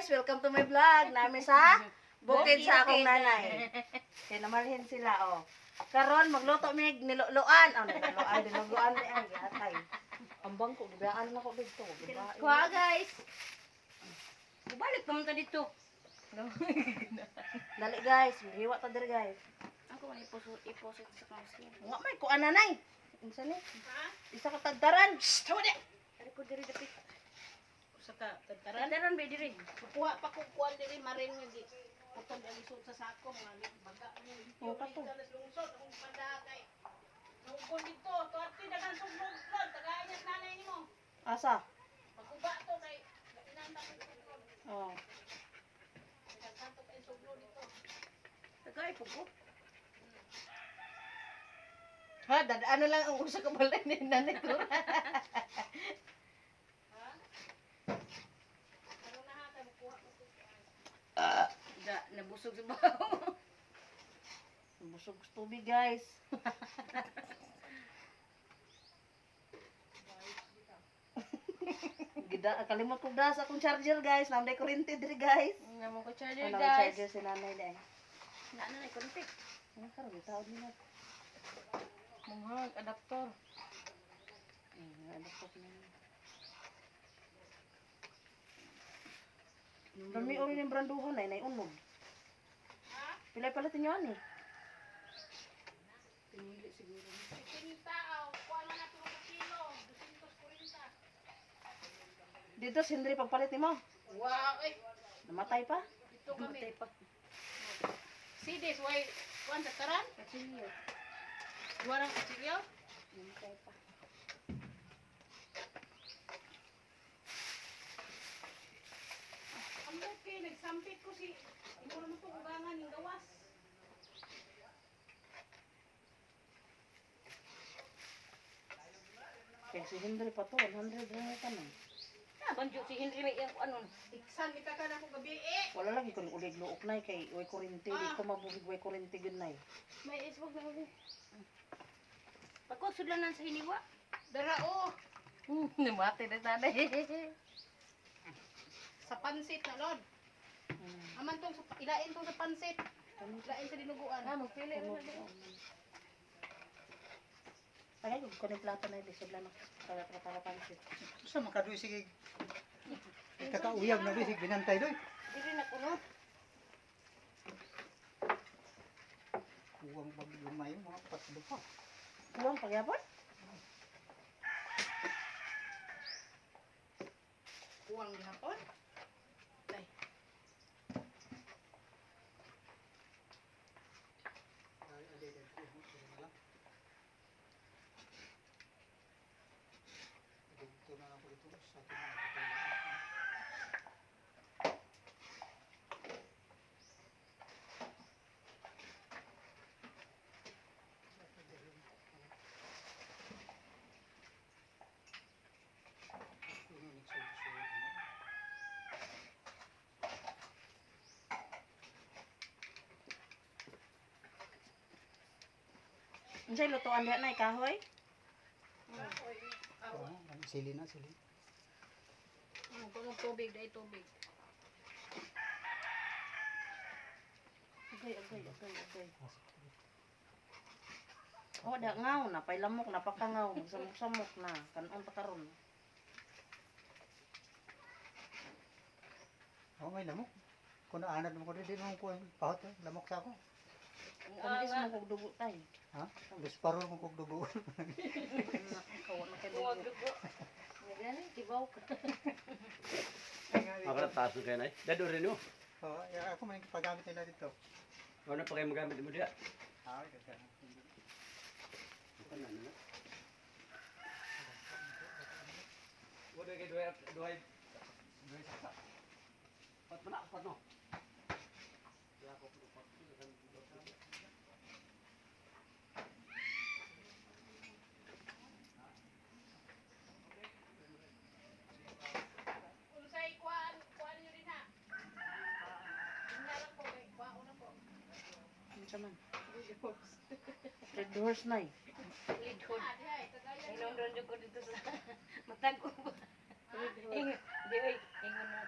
welcome to my vlog. Namin sa bukid sa akong nanay. Kaya namalhin sila, oh. Karon magluto mig niluloan. Oh, niluloan ay atay. Ambang ko gidaan na ko dito, diba? Kuha guys. Balik naman ta dito. Dali guys, hiwa ta diri guys. Ako man iposit sa kansil. Nga may kuan nanay. Unsa ni? Isa ka tagdaran. Tawa di. Ari ko diri dapit. Usa ka tagtaran. Daran be diri. Kuha pa ko kuan diri maring nga di. Putol ang isod sa sako mga baga mo. Oh, kato. Lungsod akong pandakay. Nungkon dito, tuwarte dagan suglod, tagayas nanay nimo. Asa? Pagkuba to kay inanda ko suglod. Oh. Nagkanto kay suglod dito. Tagay pugo. Ha, dadaan na lang ang usa ka balay ni nanay ko. Ano na ha kay kuha ko. Da nabusog sa baho. Busog sa tubig guys. Kalimot ko das akong charger guys. Namday kuryente diri guys. Namo ko charger Ano guys. charger si nanay dai. Na na konti. Ano karon bitaw ni na. Munghag adapter. Ano po na. Dami ori ng branduhan nay unog. Pilay pala tinyo ani. Pinili siguro. Tintao, kuha na nato ka kilo, 240. Dito sindri pagpalit nimo. Wow, eh. Namatay pa. Ito kami. Matay pa. See this, why? Kuan tagtaran? Kachilyo. Duwa ng kutsilyo? Matay pa. Ang buti, nagsampit ko si... Hindi ko naman ito kugangan yung gawas. Kaya si Henry pa to 100 rin ka na. Ah, banjo si Henry may iyang ano. Iksan, kita ka na ako gabi eh. Wala lagi ko ulig luok na kay way kuryente di ko mabugig way kuryente gud nay. May isbog na ulit. Pagkot sudlanan sa hiniwa. Dara oh, Namate na tanay. sa pansit na lord. Aman tong, ilain tong sa pansit. Ilain sa dinuguan. Ah, magpili mo na. Tagay ko kuno plato na di sudlan na para pansit. Sa makaduy sige. Kakauyag na sige binantay doy. Dili na kuno. Kuwang pag lumay mga patlo pa. Kuwang pagyapon? Kuwang gihapon. Ay. Dugto na ako dito sa Unsay lutuan diha nay kahoy? sili na sili. Kuno tubig, dahil tubig. Agay. Oh, da ngaw na pailamok na pakangaw, samok-samok na kanon ta karon. Oh, may lamok. Kuno anad mo ko din mo ko pahot lamok sa ako. Kumis mo kog dugo tay. Ha? Disparol mo kog dugo. Kawa na kay Huwag dugo. dugo. Ngani tibaw ka. Ako na taas mo kayo na eh. Dado rin mo. Oh, ya ako man pagamit nila dito. Ano pa kayo magamit mo diya? Ah, ganda. Wala kayo duhay saksa. Pat mo na, pat mo. Unsay kuan nyo rin ha. Tingnan po, may kuha na po. Unsa man? Red horse nay. Lidhod. Ah, dihay, tagayan nyo. Inong ron ko dito sa matag ko. Ingon, di oy, ingon na